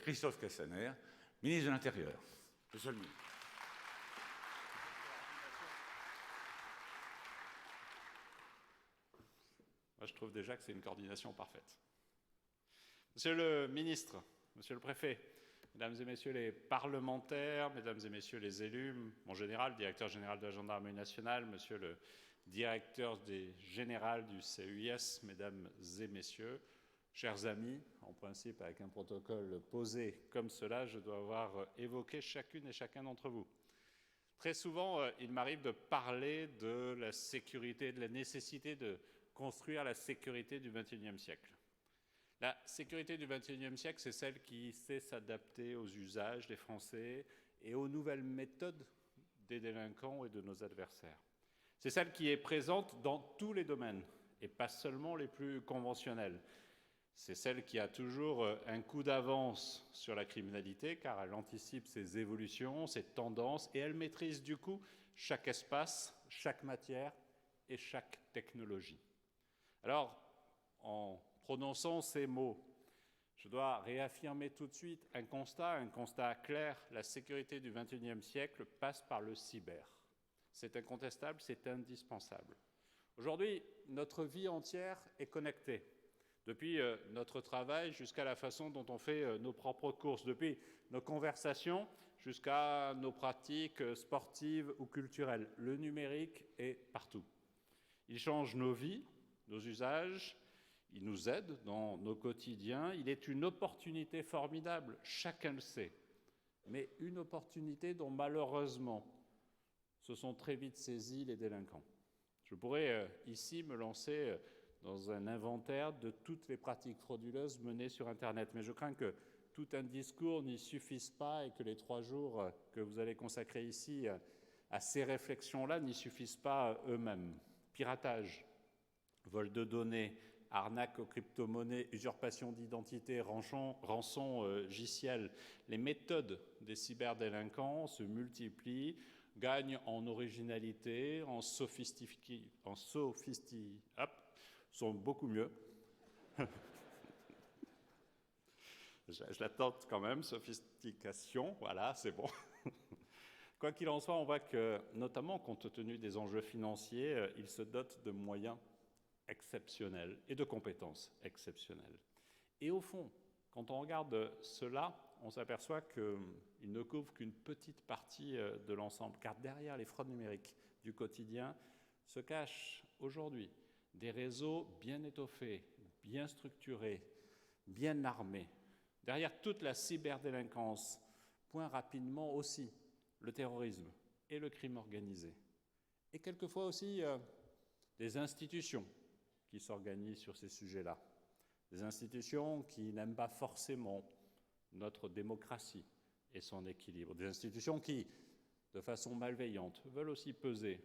Christophe Castaner, ministre de l'Intérieur. Monsieur le ministre. Moi, je trouve déjà que c'est une coordination parfaite. Monsieur le ministre, monsieur le préfet, mesdames et messieurs les parlementaires, mesdames et messieurs les élus, mon général, directeur général de la gendarmerie nationale, monsieur le directeur général du CEIS, mesdames et messieurs, chers amis, en principe avec un protocole posé comme cela, je dois avoir évoqué chacune et chacun d'entre vous. Très souvent, il m'arrive de parler de la sécurité, de la nécessité de construire la sécurité du XXIe siècle. La sécurité du XXIe siècle, c'est celle qui sait s'adapter aux usages des Français et aux nouvelles méthodes des délinquants et de nos adversaires. C'est celle qui est présente dans tous les domaines, et pas seulement les plus conventionnels. C'est celle qui a toujours un coup d'avance sur la criminalité, car elle anticipe ses évolutions, ses tendances, et elle maîtrise du coup chaque espace, chaque matière et chaque technologie. Alors, en prononçant ces mots, je dois réaffirmer tout de suite un constat clair. La sécurité du XXIe siècle passe par le cyber. C'est incontestable, c'est indispensable. Aujourd'hui, notre vie entière est connectée. Depuis notre travail jusqu'à la façon dont on fait nos propres courses, depuis nos conversations jusqu'à nos pratiques sportives ou culturelles. Le numérique est partout. Il change nos vies, nos usages, il nous aide dans nos quotidiens, il est une opportunité formidable, chacun le sait, mais une opportunité dont malheureusement se sont très vite saisis les délinquants. Je pourrais ici me lancer dans un inventaire de toutes les pratiques frauduleuses menées sur Internet, mais je crains que tout un discours n'y suffise pas et que les 3 jours que vous allez consacrer ici à ces réflexions-là n'y suffisent pas eux-mêmes. Piratage, vol de données, arnaque aux crypto-monnaies, usurpation d'identité, rançon logiciel. Les méthodes des cyberdélinquants se multiplient, gagnent en originalité, en sont beaucoup mieux. Je la tente quand même, sophistication, voilà, c'est bon. Quoi qu'il en soit, on voit que, notamment compte tenu des enjeux financiers, ils se dotent de moyens exceptionnels et de compétences exceptionnelles. Et au fond, quand on regarde cela, on s'aperçoit qu'il ne couvre qu'une petite partie de l'ensemble, car derrière les fraudes numériques du quotidien se cachent aujourd'hui des réseaux bien étoffés, bien structurés, bien armés. Derrière toute la cyberdélinquance, point rapidement aussi le terrorisme et le crime organisé. Et quelquefois aussi des institutions qui s'organisent sur ces sujets-là. Des institutions qui n'aiment pas forcément notre démocratie et son équilibre. Des institutions qui, de façon malveillante, veulent aussi peser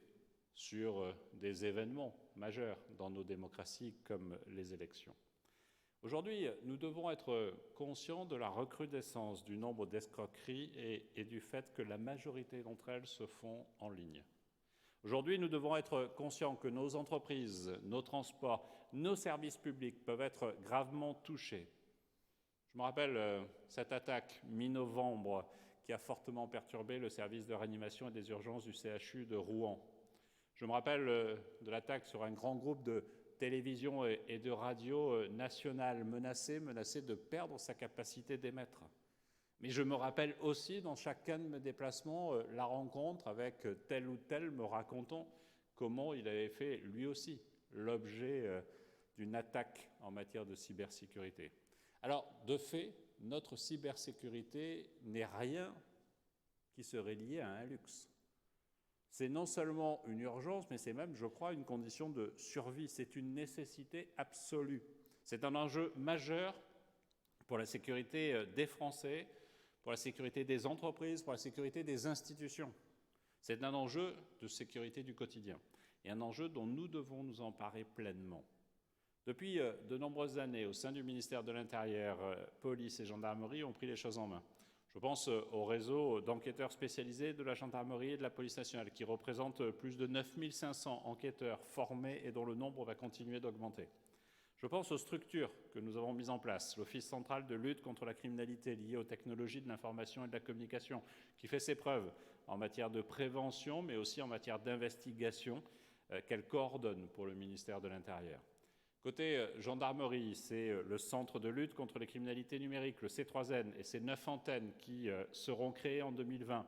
sur des événements majeurs dans nos démocraties comme les élections. Aujourd'hui, nous devons être conscients de la recrudescence du nombre d'escroqueries et du fait que la majorité d'entre elles se font en ligne. Aujourd'hui, nous devons être conscients que nos entreprises, nos transports, nos services publics peuvent être gravement touchés. Je me rappelle cette attaque mi-novembre qui a fortement perturbé le service de réanimation et des urgences du CHU de Rouen. Je me rappelle de l'attaque sur un grand groupe de télévision et de radio nationale menacé de perdre sa capacité d'émettre. Mais je me rappelle aussi dans chacun de mes déplacements la rencontre avec tel ou tel me racontant comment il avait fait lui aussi l'objet d'une attaque en matière de cybersécurité. Alors, de fait, notre cybersécurité n'est rien qui serait lié à un luxe. C'est non seulement une urgence, mais c'est même, je crois, une condition de survie. C'est une nécessité absolue. C'est un enjeu majeur pour la sécurité des Français, pour la sécurité des entreprises, pour la sécurité des institutions. C'est un enjeu de sécurité du quotidien et un enjeu dont nous devons nous emparer pleinement. Depuis de nombreuses années, au sein du ministère de l'Intérieur, police et gendarmerie ont pris les choses en main. Je pense au réseau d'enquêteurs spécialisés de la gendarmerie et de la police nationale, qui représente plus de 9 500 enquêteurs formés et dont le nombre va continuer d'augmenter. Je pense aux structures que nous avons mises en place. L'Office central de lutte contre la criminalité liée aux technologies de l'information et de la communication, qui fait ses preuves en matière de prévention, mais aussi en matière d'investigation, qu'elle coordonne pour le ministère de l'Intérieur. Côté gendarmerie, c'est le Centre de lutte contre les criminalités numériques, le C3N, et ses 9 antennes qui seront créées en 2020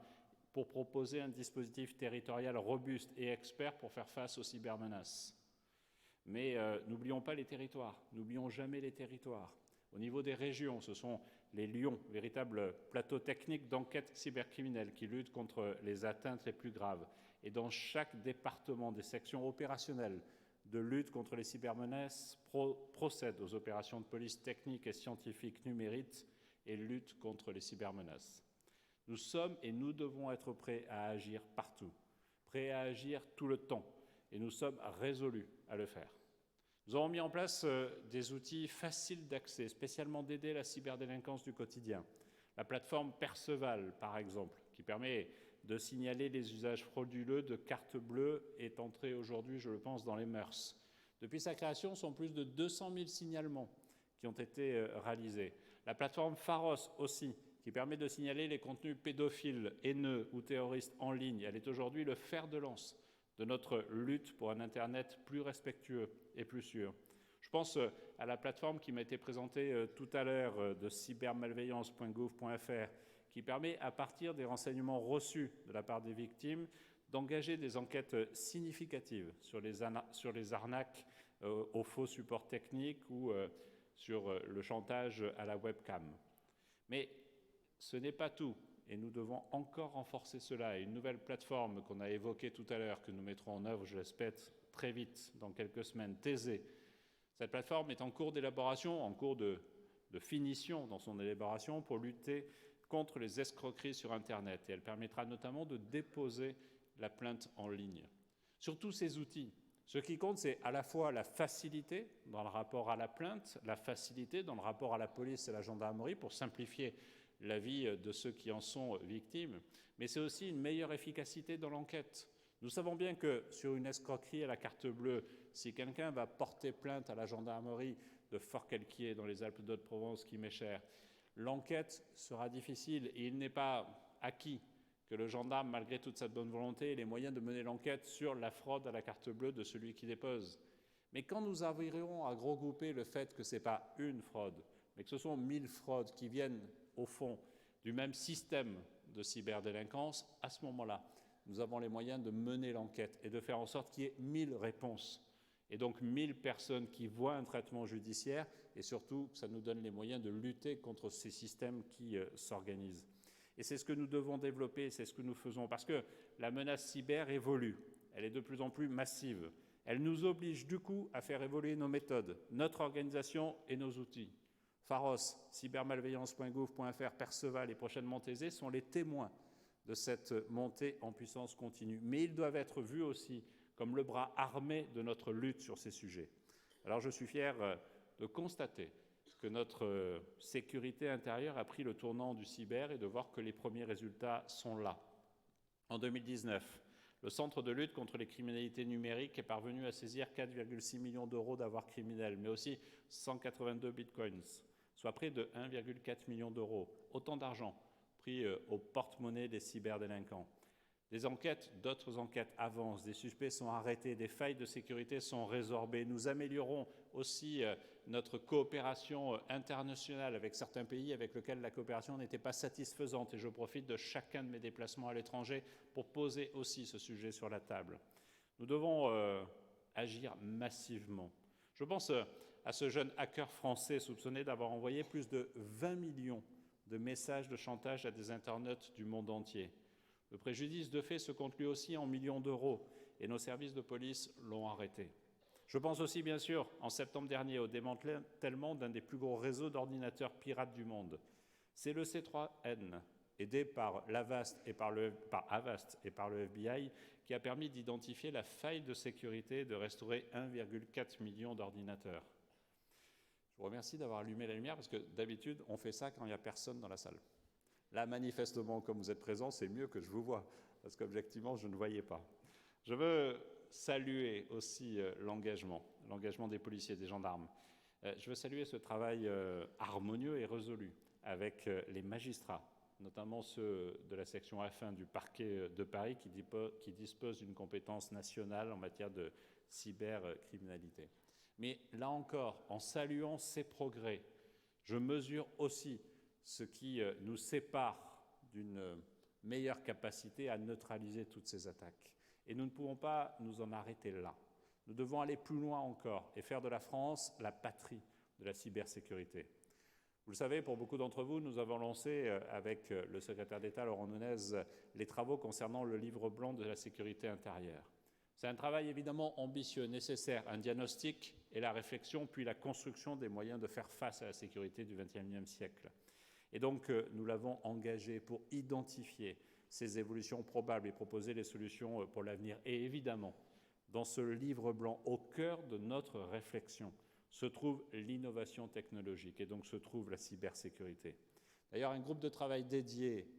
pour proposer un dispositif territorial robuste et expert pour faire face aux cybermenaces. Mais n'oublions pas les territoires, n'oublions jamais les territoires. Au niveau des régions, ce sont les Lions, véritables plateaux techniques d'enquête cybercriminelle qui luttent contre les atteintes les plus graves. Et dans chaque département, des sections opérationnelles de lutte contre les cybermenaces procèdent aux opérations de police technique et scientifique numérique et lutte contre les cybermenaces. Nous sommes et nous devons être prêts à agir partout, prêts à agir tout le temps, et nous sommes résolus à le faire. Nous avons mis en place des outils faciles d'accès, spécialement d'aider la cyberdélinquance du quotidien. La plateforme Perceval, par exemple, qui permet de signaler les usages frauduleux de cartes bleues, est entrée aujourd'hui, je le pense, dans les mœurs. Depuis sa création, ce sont plus de 200 000 signalements qui ont été réalisés. La plateforme Pharos aussi, qui permet de signaler les contenus pédophiles, haineux ou terroristes en ligne. Elle est aujourd'hui le fer de lance de notre lutte pour un Internet plus respectueux et plus sûr. Je pense à la plateforme qui m'a été présentée tout à l'heure de cybermalveillance.gouv.fr, qui permet, à partir des renseignements reçus de la part des victimes, d'engager des enquêtes significatives sur les arnaques aux faux supports techniques ou sur le chantage à la webcam. Mais ce n'est pas tout, et nous devons encore renforcer cela. Et une nouvelle plateforme qu'on a évoquée tout à l'heure, que nous mettrons en œuvre, je l'espère, très vite, dans quelques semaines, Thésée. Cette plateforme est en cours d'élaboration, en cours de finition dans son élaboration pour lutter contre les escroqueries sur Internet. Et elle permettra notamment de déposer la plainte en ligne. Sur tous ces outils, ce qui compte, c'est à la fois la facilité dans le rapport à la plainte, la facilité dans le rapport à la police et la gendarmerie pour simplifier la vie de ceux qui en sont victimes, mais c'est aussi une meilleure efficacité dans l'enquête. Nous savons bien que sur une escroquerie à la carte bleue, si quelqu'un va porter plainte à la gendarmerie de Forcalquier dans les Alpes-de-Haute-Provence, qui m'est cher, l'enquête sera difficile et il n'est pas acquis que le gendarme, malgré toute sa bonne volonté, ait les moyens de mener l'enquête sur la fraude à la carte bleue de celui qui dépose. Mais quand nous arriverons à regrouper le fait que ce n'est pas une fraude, mais que ce sont 1000 fraudes qui viennent, au fond, du même système de cyberdélinquance, à ce moment-là, nous avons les moyens de mener l'enquête et de faire en sorte qu'il y ait 1000 réponses. Et donc 1000 personnes qui voient un traitement judiciaire, et surtout, ça nous donne les moyens de lutter contre ces systèmes qui s'organisent. Et c'est ce que nous devons développer, c'est ce que nous faisons, parce que la menace cyber évolue, elle est de plus en plus massive. Elle nous oblige du coup à faire évoluer nos méthodes, notre organisation et nos outils. Pharos, cybermalveillance.gouv.fr, Perceval et prochainement Thésée sont les témoins de cette montée en puissance continue. Mais ils doivent être vus aussi comme le bras armé de notre lutte sur ces sujets. Alors je suis fier de constater que notre sécurité intérieure a pris le tournant du cyber et de voir que les premiers résultats sont là. En 2019, le Centre de lutte contre les criminalités numériques est parvenu à saisir 4,6 millions d'euros d'avoirs criminels, mais aussi 182 bitcoins, soit près de 1,4 million d'euros. Autant d'argent pris au porte-monnaie des cyberdélinquants. Des enquêtes, d'autres enquêtes avancent, des suspects sont arrêtés, des failles de sécurité sont résorbées. Nous améliorons aussi notre coopération internationale avec certains pays avec lesquels la coopération n'était pas satisfaisante. Et je profite de chacun de mes déplacements à l'étranger pour poser aussi ce sujet sur la table. Nous devons agir massivement. Je pense à ce jeune hacker français soupçonné d'avoir envoyé plus de 20 millions de messages de chantage à des internautes du monde entier. Le préjudice de fait se compte lui aussi en millions d'euros et nos services de police l'ont arrêté. Je pense aussi, bien sûr, en septembre dernier, au démantèlement d'un des plus gros réseaux d'ordinateurs pirates du monde. C'est le C3N, aidé par Avast et par le FBI, qui a permis d'identifier la faille de sécurité et de restaurer 1,4 million d'ordinateurs. Je vous remercie d'avoir allumé la lumière parce que d'habitude, on fait ça quand il n'y a personne dans la salle. Là, manifestement, comme vous êtes présents, c'est mieux que je vous vois, parce qu'objectivement, je ne voyais pas. Je veux saluer aussi l'engagement des policiers et des gendarmes. Je veux saluer ce travail harmonieux et résolu avec les magistrats, notamment ceux de la section F1 du parquet de Paris qui dispose d'une compétence nationale en matière de cybercriminalité. Mais là encore, en saluant ces progrès, je mesure aussi ce qui nous sépare d'une meilleure capacité à neutraliser toutes ces attaques. Et nous ne pouvons pas nous en arrêter là. Nous devons aller plus loin encore et faire de la France la patrie de la cybersécurité. Vous le savez, pour beaucoup d'entre vous, nous avons lancé avec le secrétaire d'État Laurent Nunez les travaux concernant le livre blanc de la sécurité intérieure. C'est un travail évidemment ambitieux, nécessaire, un diagnostic et la réflexion, puis la construction des moyens de faire face à la sécurité du XXIe siècle. Et donc, nous l'avons engagé pour identifier ces évolutions probables et proposer les solutions pour l'avenir. Et évidemment, dans ce livre blanc, au cœur de notre réflexion, se trouve l'innovation technologique et donc se trouve la cybersécurité. D'ailleurs, un groupe de travail dédié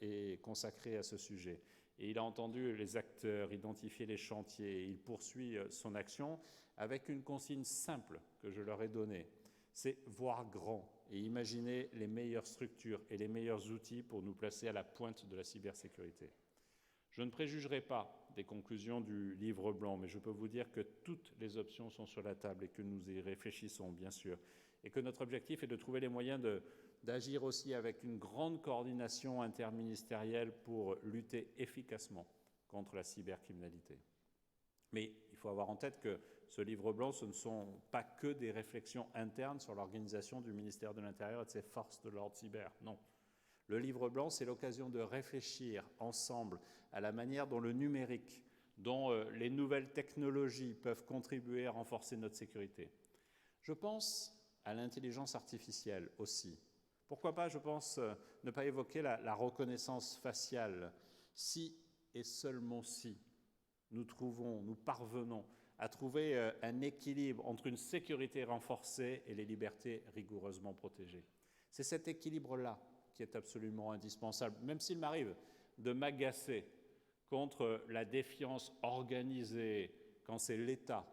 est consacré à ce sujet. Et il a entendu les acteurs, identifié les chantiers, et il poursuit son action avec une consigne simple que je leur ai donnée. C'est voir grand et imaginer les meilleures structures et les meilleurs outils pour nous placer à la pointe de la cybersécurité. Je ne préjugerai pas des conclusions du livre blanc, mais je peux vous dire que toutes les options sont sur la table et que nous y réfléchissons, bien sûr, et que notre objectif est de trouver les moyens d'agir aussi avec une grande coordination interministérielle pour lutter efficacement contre la cybercriminalité. Mais il faut avoir en tête que ce livre blanc, ce ne sont pas que des réflexions internes sur l'organisation du ministère de l'Intérieur et de ses forces de l'ordre cyber, non. Le livre blanc, c'est l'occasion de réfléchir ensemble à la manière dont le numérique, dont les nouvelles technologies peuvent contribuer à renforcer notre sécurité. Je pense à l'intelligence artificielle aussi. Pourquoi pas, je pense, ne pas évoquer la reconnaissance faciale, si et seulement si nous parvenons à trouver un équilibre entre une sécurité renforcée et les libertés rigoureusement protégées. C'est cet équilibre-là qui est absolument indispensable, même s'il m'arrive de m'agacer contre la défiance organisée quand c'est l'État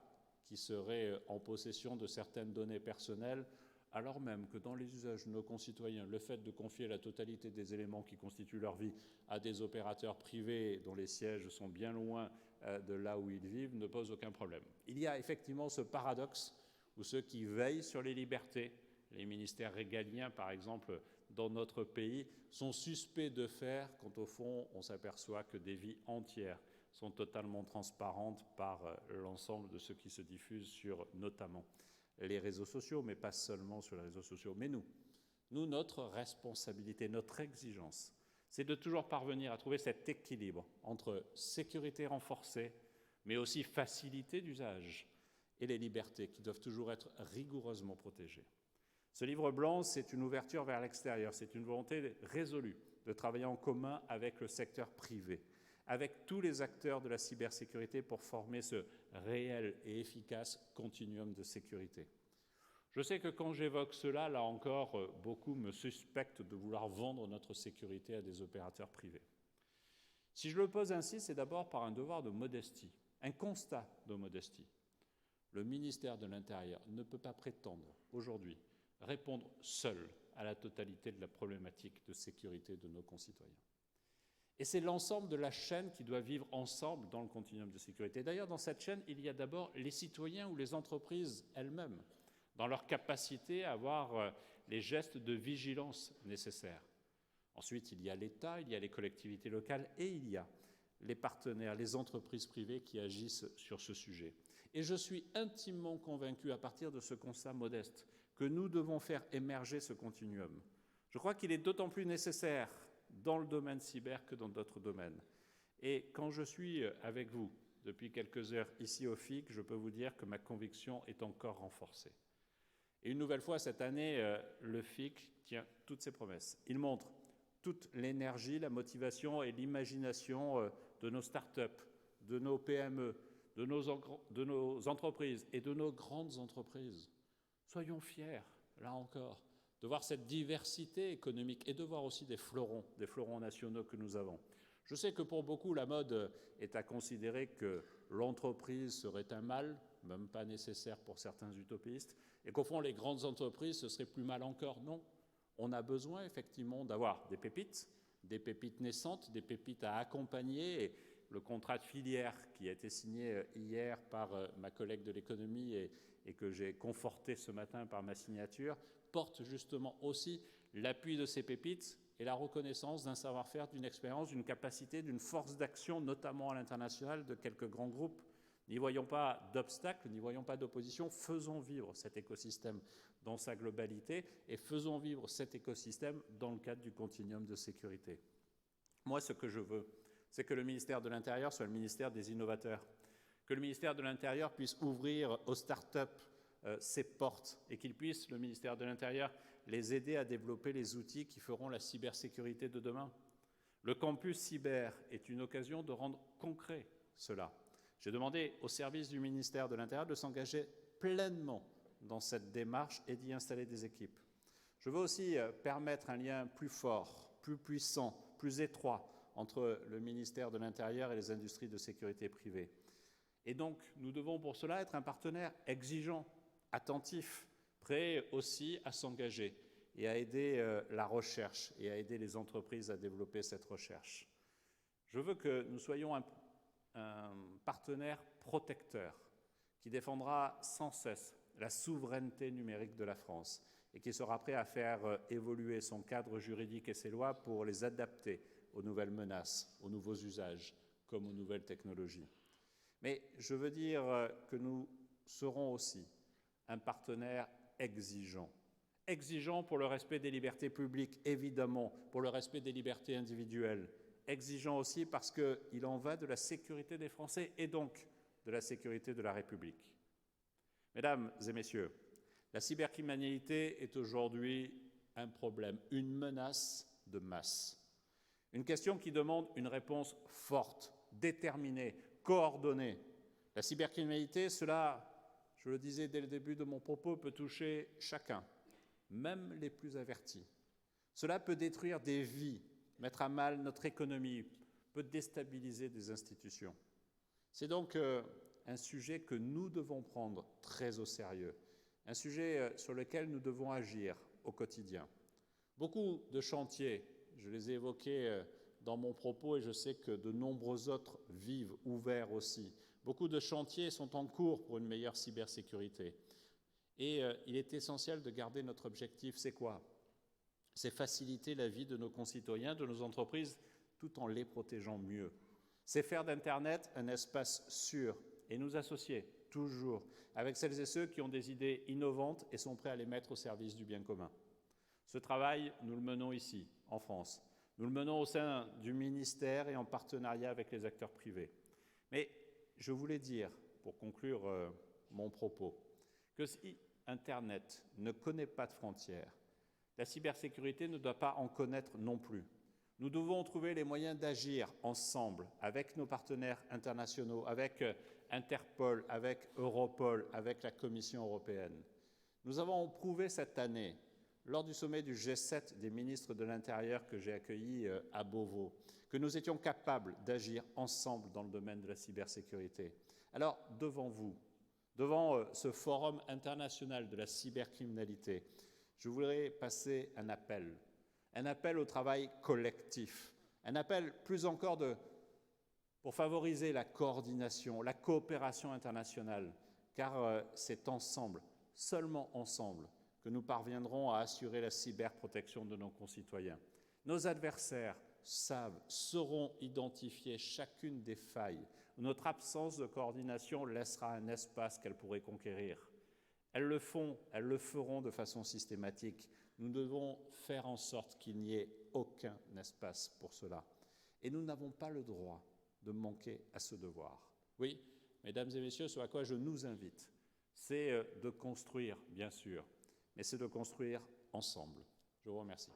qui serait en possession de certaines données personnelles, alors même que dans les usages de nos concitoyens, le fait de confier la totalité des éléments qui constituent leur vie à des opérateurs privés dont les sièges sont bien loin de là où ils vivent ne pose aucun problème. Il y a effectivement ce paradoxe où ceux qui veillent sur les libertés, les ministères régaliens par exemple dans notre pays, sont suspects de faire quand au fond on s'aperçoit que des vies entières sont totalement transparentes par l'ensemble de ce qui se diffuse sur notamment les réseaux sociaux, mais pas seulement sur les réseaux sociaux. Mais nous, notre responsabilité, notre exigence, c'est de toujours parvenir à trouver cet équilibre entre sécurité renforcée, mais aussi facilité d'usage, et les libertés qui doivent toujours être rigoureusement protégées. Ce livre blanc, c'est une ouverture vers l'extérieur, c'est une volonté résolue de travailler en commun avec le secteur privé, avec tous les acteurs de la cybersécurité pour former ce réel et efficace continuum de sécurité. Je sais que quand j'évoque cela, là encore, beaucoup me suspectent de vouloir vendre notre sécurité à des opérateurs privés. Si je le pose ainsi, c'est d'abord par un devoir de modestie, un constat de modestie. Le ministère de l'Intérieur ne peut pas prétendre aujourd'hui répondre seul à la totalité de la problématique de sécurité de nos concitoyens. Et c'est l'ensemble de la chaîne qui doit vivre ensemble dans le continuum de sécurité. D'ailleurs, dans cette chaîne, il y a d'abord les citoyens ou les entreprises elles-mêmes, dans leur capacité à avoir les gestes de vigilance nécessaires. Ensuite, il y a l'État, il y a les collectivités locales et il y a les partenaires, les entreprises privées qui agissent sur ce sujet. Et je suis intimement convaincu, à partir de ce constat modeste, que nous devons faire émerger ce continuum. Je crois qu'il est d'autant plus nécessaire dans le domaine cyber que dans d'autres domaines. Et quand je suis avec vous depuis quelques heures ici au FIC, je peux vous dire que ma conviction est encore renforcée. Et une nouvelle fois, cette année, le FIC tient toutes ses promesses. Il montre toute l'énergie, la motivation et l'imagination de nos start-up, de nos PME, de nos entreprises et de nos grandes entreprises. Soyons fiers, là encore, de voir cette diversité économique et de voir aussi des fleurons nationaux que nous avons. Je sais que pour beaucoup, la mode est à considérer que l'entreprise serait un mal même pas nécessaire pour certains utopistes, et qu'au fond, les grandes entreprises, ce serait plus mal encore. Non, on a besoin effectivement d'avoir des pépites naissantes, des pépites à accompagner. Et le contrat de filière qui a été signé hier par ma collègue de l'économie et que j'ai conforté ce matin par ma signature, porte justement aussi l'appui de ces pépites et la reconnaissance d'un savoir-faire, d'une expérience, d'une capacité, d'une force d'action, notamment à l'international, de quelques grands groupes. N'y voyons pas d'obstacles, n'y voyons pas d'opposition, faisons vivre cet écosystème dans sa globalité et faisons vivre cet écosystème dans le cadre du continuum de sécurité. Moi, ce que je veux, c'est que le ministère de l'Intérieur soit le ministère des innovateurs, que le ministère de l'Intérieur puisse ouvrir aux start-up ses portes et qu'il puisse, le ministère de l'Intérieur, les aider à développer les outils qui feront la cybersécurité de demain. Le campus cyber est une occasion de rendre concret cela. J'ai demandé au service du ministère de l'Intérieur de s'engager pleinement dans cette démarche et d'y installer des équipes. Je veux aussi permettre un lien plus fort, plus puissant, plus étroit entre le ministère de l'Intérieur et les industries de sécurité privées. Et donc, nous devons pour cela être un partenaire exigeant, attentif, prêt aussi à s'engager et à aider la recherche et à aider les entreprises à développer cette recherche. Je veux que nous soyons un partenaire protecteur qui défendra sans cesse la souveraineté numérique de la France et qui sera prêt à faire évoluer son cadre juridique et ses lois pour les adapter aux nouvelles menaces, aux nouveaux usages, comme aux nouvelles technologies. Mais je veux dire que nous serons aussi un partenaire exigeant. Exigeant pour le respect des libertés publiques, évidemment, pour le respect des libertés individuelles. Exigeant aussi parce qu'il en va de la sécurité des Français et donc de la sécurité de la République. Mesdames et messieurs, la cybercriminalité est aujourd'hui un problème, une menace de masse. Une question qui demande une réponse forte, déterminée, coordonnée. La cybercriminalité, cela, je le disais dès le début de mon propos, peut toucher chacun, même les plus avertis. Cela peut détruire des vies, mettre à mal notre économie, peut déstabiliser des institutions. C'est donc un sujet que nous devons prendre très au sérieux, un sujet sur lequel nous devons agir au quotidien. Beaucoup de chantiers, je les ai évoqués dans mon propos et je sais que de nombreux autres vivent ouverts aussi. Beaucoup de chantiers sont en cours pour une meilleure cybersécurité. Et il est essentiel de garder notre objectif. C'est quoi? C'est faciliter la vie de nos concitoyens, de nos entreprises, tout en les protégeant mieux. C'est faire d'Internet un espace sûr et nous associer toujours avec celles et ceux qui ont des idées innovantes et sont prêts à les mettre au service du bien commun. Ce travail, nous le menons ici, en France. Nous le menons au sein du ministère et en partenariat avec les acteurs privés. Mais je voulais dire, pour conclure mon propos, que si Internet ne connaît pas de frontières, la cybersécurité ne doit pas en connaître non plus. Nous devons trouver les moyens d'agir ensemble avec nos partenaires internationaux, avec Interpol, avec Europol, avec la Commission européenne. Nous avons prouvé cette année, lors du sommet du G7 des ministres de l'Intérieur que j'ai accueilli à Beauvau, que nous étions capables d'agir ensemble dans le domaine de la cybersécurité. Alors, devant vous, devant ce forum international de la cybercriminalité, je voudrais passer un appel au travail collectif, un appel plus encore pour favoriser la coordination, la coopération internationale, car c'est ensemble, seulement ensemble, que nous parviendrons à assurer la cyberprotection de nos concitoyens. Nos adversaires sauront identifier chacune des failles où notre absence de coordination laissera un espace qu'elles pourraient conquérir. Elles le feront de façon systématique. Nous devons faire en sorte qu'il n'y ait aucun espace pour cela. Et nous n'avons pas le droit de manquer à ce devoir. Oui, mesdames et messieurs, ce à quoi je nous invite, c'est de construire, bien sûr, mais c'est de construire ensemble. Je vous remercie.